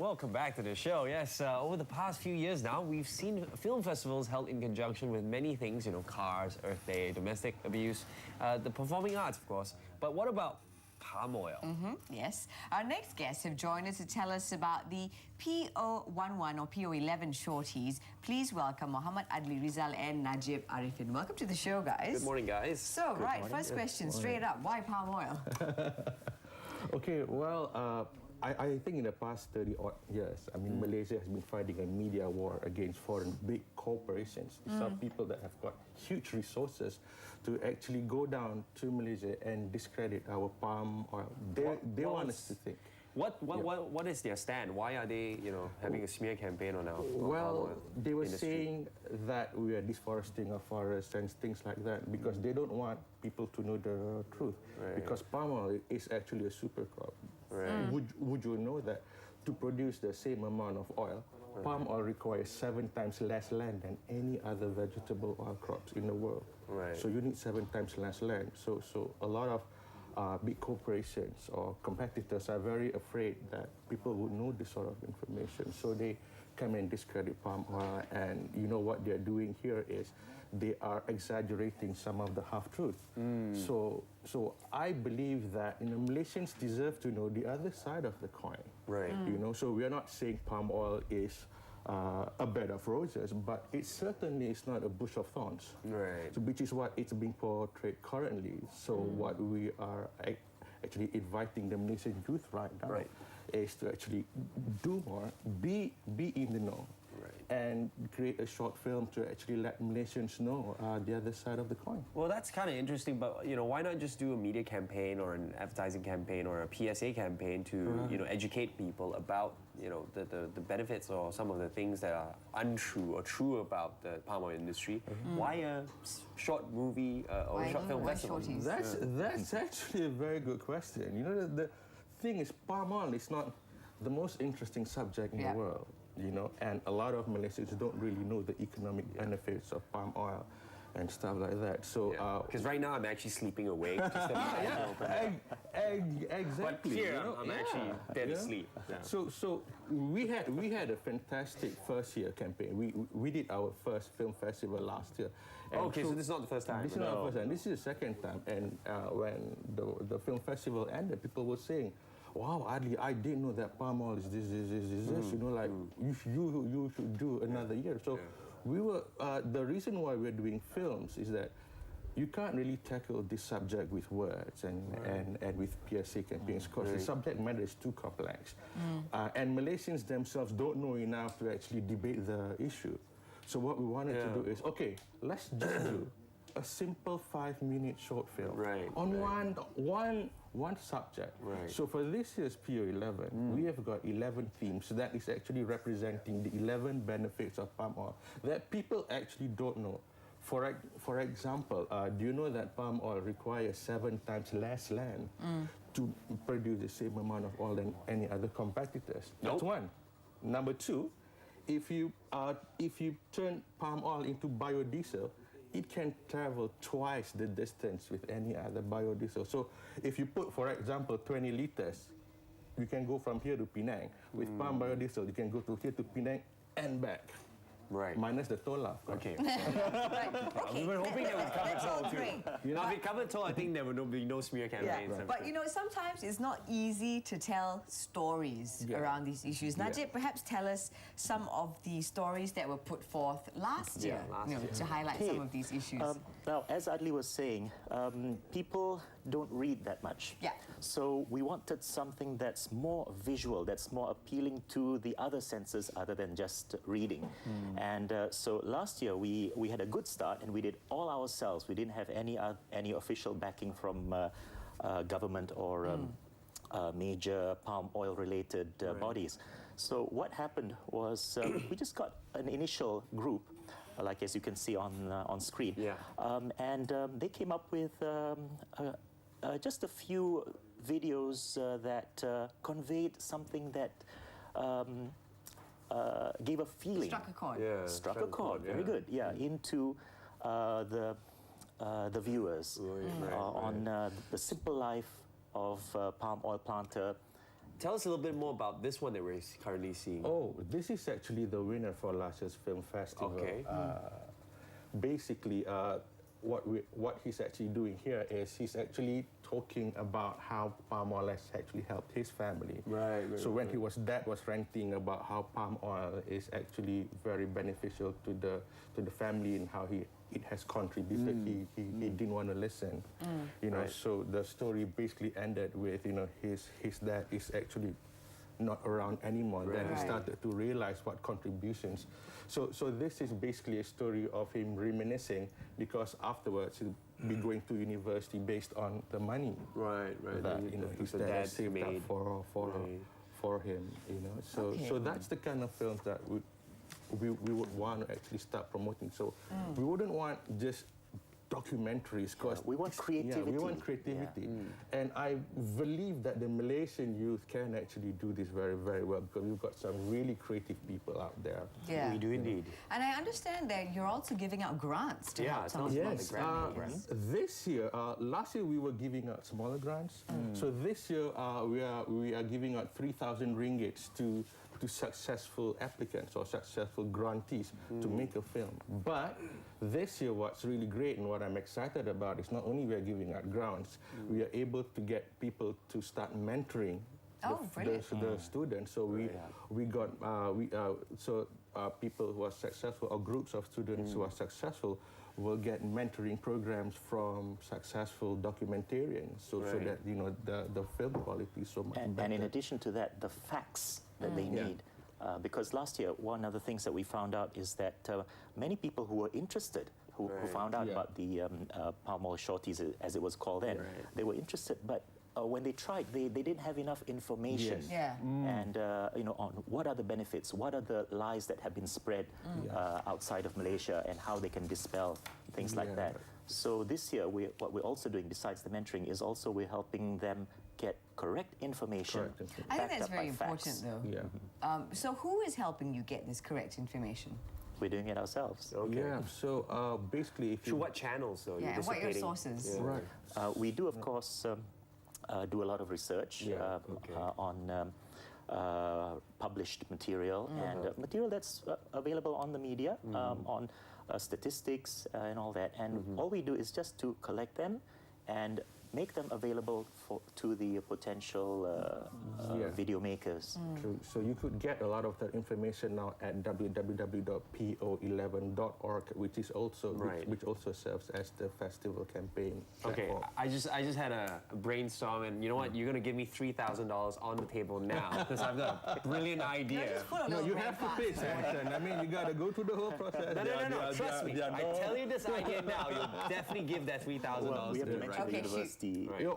Welcome back to the show. Yes, over the past few years now, we've seen film festivals held in conjunction with many things, cars, Earth Day, domestic abuse, the performing arts, of course. But what about palm oil? Yes. Our next guests have joined us to tell us about the PO11 or PO11 shorties. Please welcome Muhammad Adli Rizal and Najib Arifin. Welcome to the show, guys. Good morning, guys. So, first question, straight up, why palm oil? Okay, well, I think in the past 30-odd years, Malaysia has been fighting a media war against foreign big corporations. Some people that have got huge resources to actually go down to Malaysia and discredit our palm oil. They want us to think. What is their stand? Why are they, having a smear campaign on our palm oil they were industry? saying that we are deforesting our forests and things like that because they don't want people to know the truth. Right. Because palm oil is actually a super crop. Right. Would you know that to produce the same amount of oil, palm oil requires 7 times less land than any other vegetable oil crops in the world. Right. So you need 7 times less land. So a lot of big corporations or competitors are very afraid that people would know this sort of information. So they come and discredit palm oil, and what they're doing here is they are exaggerating some of the half-truth. So I believe that Malaysians deserve to know the other side of the coin. Right. So we are not saying palm oil is a bed of roses, but it certainly is not a bush of thorns. Right. So, which is what it's being portrayed currently. So what we are actually inviting the Malaysian youth right now is to actually do more, be in the know, and create a short film to actually let Malaysians know the other side of the coin. Well, that's kind of interesting, but why not just do a media campaign or an advertising campaign or a PSA campaign to educate people about the benefits or some of the things that are untrue or true about the palm oil industry? Why a short movie or a short film festival? That's actually a very good question. The thing is, palm oil is not the most interesting subject in the world. And a lot of Malaysians don't really know the economic benefits of palm oil and stuff like that. So, because right now I'm actually sleeping awake. Just exactly. But here I'm actually dead asleep. Yeah. So we had a fantastic first year campaign. We did our first film festival last year. Okay, so this is not the first time. This is not the first time. This is the second time. And when the film festival ended, people were saying, "Wow, Adli, I didn't know that palm oil is this. You should do another year." So we were. The reason why we're doing films is that you can't really tackle this subject with words and with PSA campaigns because the subject matter is too complex, and Malaysians themselves don't know enough to actually debate the issue. So what we wanted to do is, okay, let's just do a simple 5-minute short film on one subject. So for this year's PO11, we have got 11 themes that is actually representing the 11 benefits of palm oil that people actually don't know. For example, do you know that palm oil requires 7 times less land to produce the same amount of oil than any other competitors? That's one. Number two, if you turn palm oil into biodiesel, it can travel twice the distance with any other biodiesel. So if you put, for example, 20 liters, you can go from here to Penang. With palm biodiesel, you can go to here to Penang and back. Right. Minus the toll, of course. Okay. Okay. We were hoping that would cover toll too. Now, if it covered toll, I think there would be no smear campaigns. But sometimes it's not easy to tell stories around these issues. Najib, perhaps tell us some of the stories that were put forth last year, to highlight some of these issues. Now, as Adli was saying, people don't read that much. So we wanted something that's more visual, that's more appealing to the other senses other than just reading. And so last year we had a good start and we did all ourselves. We didn't have any official backing from government or major palm oil related bodies. So what happened was we just got an initial group, like as you can see on screen, and they came up with just a few videos that conveyed something that gave a feeling. Struck a chord. Struck a chord. Very good. Into the viewers on the simple life of palm oil planter Tell us a little bit more about this one that we're currently seeing. Oh, this is actually the winner for last year's film festival. Okay. Basically, what he's actually doing here is he's actually talking about how palm oil has actually helped his family. Right. So when his dad was ranting about how palm oil is actually very beneficial to the family and how it has contributed, he didn't want to listen. You know, so the story basically ended with, you know, his dad is actually not around anymore. Then he started to realize what contributions. So this is basically a story of him reminiscing, because afterwards he'll be going to university based on the money that, you know, his dad saved up for him. You know, so that's the kind of films that we would want to actually start promoting. So we wouldn't want just documentaries, because we want creativity. we want creativity. And I believe that the Malaysian youth can actually do this very, very well, because we've got some really creative people out there. Yeah. We do indeed. And I understand that you're also giving out grants to help some of the grant makers. This year, last year we were giving out smaller grants. So this year we are giving out 3,000 ringgits to successful applicants or successful grantees to make a film. But this year, what's really great and what I'm excited about is not only we are giving out grants, we are able to get people to start mentoring the students. So we got people who are successful, or groups of students who are successful, will get mentoring programs from successful documentarians, so that, you know, the film quality is so much better. And in addition to that, the facts that they need. Because last year, one of the things that we found out is that many people who were interested, who found out about the palm oil shorties, as it was called then, they were interested, but when they tried, they didn't have enough information. And you know, on what are the benefits, what are the lies that have been spread outside of Malaysia, and how they can dispel things like that. So this year, what we're also doing, besides the mentoring, is also we're helping them get correct information. I think that's very important, though. So who is helping you get this correct information? We're doing it ourselves. Yeah, so basically... Through what channels, though? Yeah, and what are your sources? Right. We do, of course, do a lot of research on published material and material that's available on the media, on statistics and all that. And all we do is just to collect them and make them available to the potential video makers. So you could get a lot of that information now at www.PO11.org, which is also which also serves as the festival campaign platform. I just had a brainstorm, and you know what? You're gonna give me $3,000 on the table now, because I've got a brilliant idea. No, you have to pitch, Hanson. I mean, you got to go through the whole process. No. Trust me. I tell you this idea now, you'll definitely give that $3,000. We have to mention the university.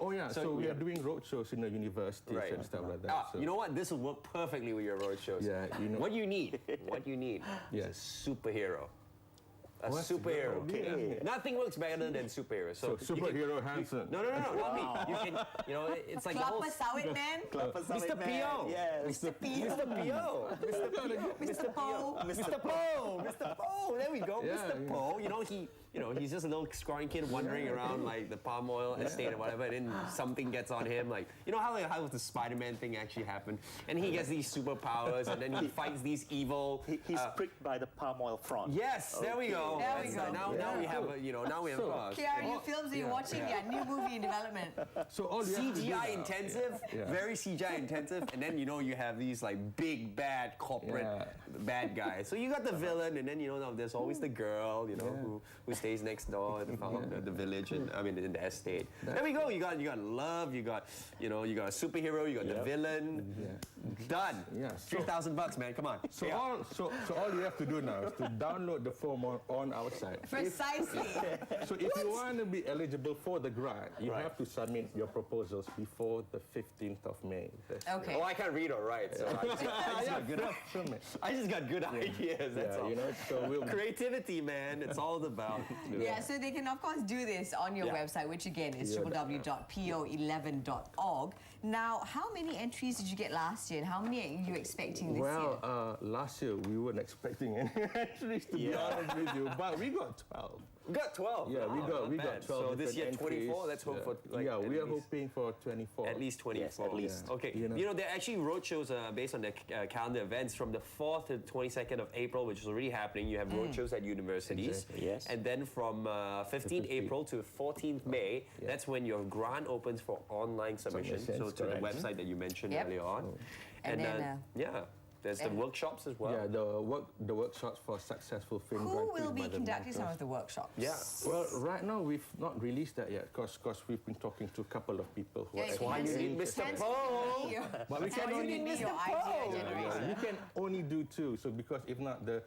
Oh yeah, so we are doing roadshows in the universities and stuff like that. You know what? This will work perfectly with your roadshows. Yeah, you know. What you need is a superhero. A superhero. Okay. Nothing works better than superheroes. So superhero Hanson. No, not me. You can, you know, it's like the whole... Sawit Man? Mr. P.O. Yes. Mr. P. Mr. P.O. Mr. Po. Mr. Po. Mr. Po. There we go. Mr. Po. You know, he's just a little scrawny kid wandering around like the palm oil estate or whatever, and then something gets on him. Like, you know how the Spider-Man thing actually happened? And he gets these superpowers, and then he fights these evil... He's pricked by the palm oil frond. Yes, there we go. There we go. Now we have, now we have... KRU films that you're watching, new movie in development. So all you have to do CGI intensive, very CGI intensive, and then you have these like big bad corporate bad guys. So you got the villain, and then there's always the girl, who stays next door in the village, and in the estate. There we go. You got love. You got you got a superhero. You got the villain. Done. Yeah. $3,000, man. Come on. So all you have to do now is to download the form on our site. Precisely. So if you want to be eligible for the grant, you have to submit your proposals before the 15th of May. Okay. Oh, I can't read or write, so I just got good ideas. That's all. So creativity, man. It's all about. Yeah, so they can, of course, do this on your website, which again is www.PO11.org. Now, how many entries did you get last year, and how many are you expecting this year? Well, last year we weren't expecting any entries, to be honest with you, but we got 12. We got 12. Yeah, we Wow, got not bad. 12 So this year different 24. entries. Let's hope for yeah, at we are least- hoping for 24. At least 24. Yes, at least. Okay. You know. there are actually road shows based on the calendar events from the 4th to 22nd of April, which is already happening. You have road shows at universities. Exactly. Yes. And then from 15th April to 14th May, that's when your grant opens for online submission. Submissions, So to the correct. website that you mentioned Yep. earlier on. And then, yeah, there's the workshops as well. Yeah, the workshops for successful film Who grantees will be by the conducting some mentors. of the workshops? Yeah. Well, right now we've not released that yet because we've been talking to a couple of people who are Yeah, why you actually need Mr. interested. Poe. But we can only be your idea generation. you can only do two. So because if not, the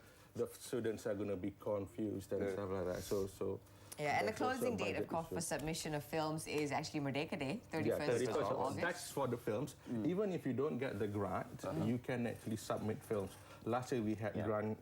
students are going to be confused and stuff like that. So Yeah, and the there's also closing a date, of budget course, for issue. submission of films is actually Merdeka Day, 31st, Yeah, 31st of of August. That's for the films. Even if you don't get the grant, you can actually submit films. Last year we had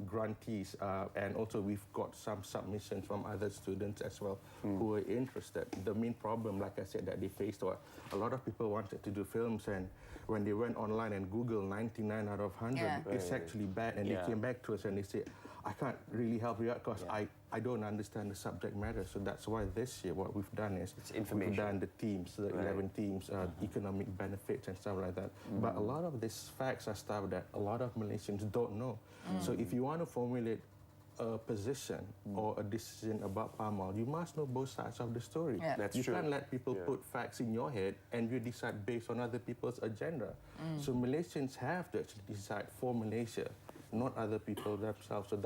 grantees, and also we've got some submissions from other students as well who were interested. The main problem, like I said, that they faced was a lot of people wanted to do films, and when they went online and Google 99 out of 100, Yeah. it's actually bad. And they came back to us and they said, I can't really help you out because I don't understand the subject matter. So that's why this year what we've done is information. we've done the teams, the 11 teams, economic benefits and stuff like that. But a lot of these facts are stuff that a lot of Malaysians don't know. So if you want to formulate a position or a decision about palm oil, you must know both sides of the story. Yeah. That's you true. can't let people put facts in your head and you decide based on other people's agenda. So Malaysians have to actually decide for Malaysia, not other people themselves. So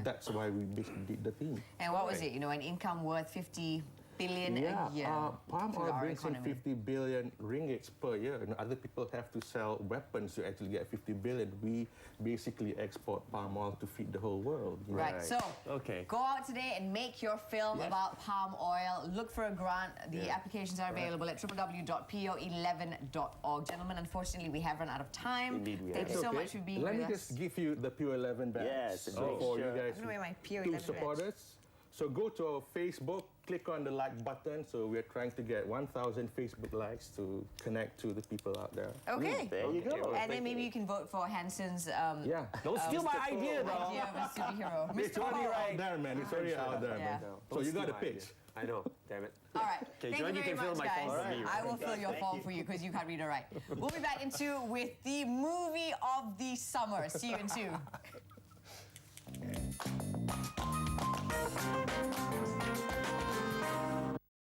that's why we basically did the team. And what was it? You know, an income worth 50 billion a year palm to oil our brings in economy. 50 billion ringgits per year. And other people have to sell weapons to actually get 50 billion. We basically export palm oil to feed the whole world. you know. Right, so Okay. go out today and make your film about palm oil. Look for a grant. The applications are available at www.po11.org. Gentlemen, unfortunately, we have run out of time. Indeed, we Thank have. you so Okay. much for being Let with me us. just give you the PO11 badge. Yes, so for you guys I'm gonna wear my to PO11 support badge. us. So go to our Facebook, click on the like button. So we're trying to get 1,000 Facebook likes to connect to the people out there. Okay. There you go. And then maybe you can vote for Hanson's Yeah. Don't steal my idea, though. idea of a superhero. It's Mr. already Poe. out there, man. It's already out there, Yeah. man. So you got a Steal my pitch. idea. I know, damn it. All right. Okay, Thank Joanne, you you very can fill much, my guys. form for me, I will fill your Thank form you. for you because you can't read or write. We'll be back in 2 with the movie of the summer. See you in 2.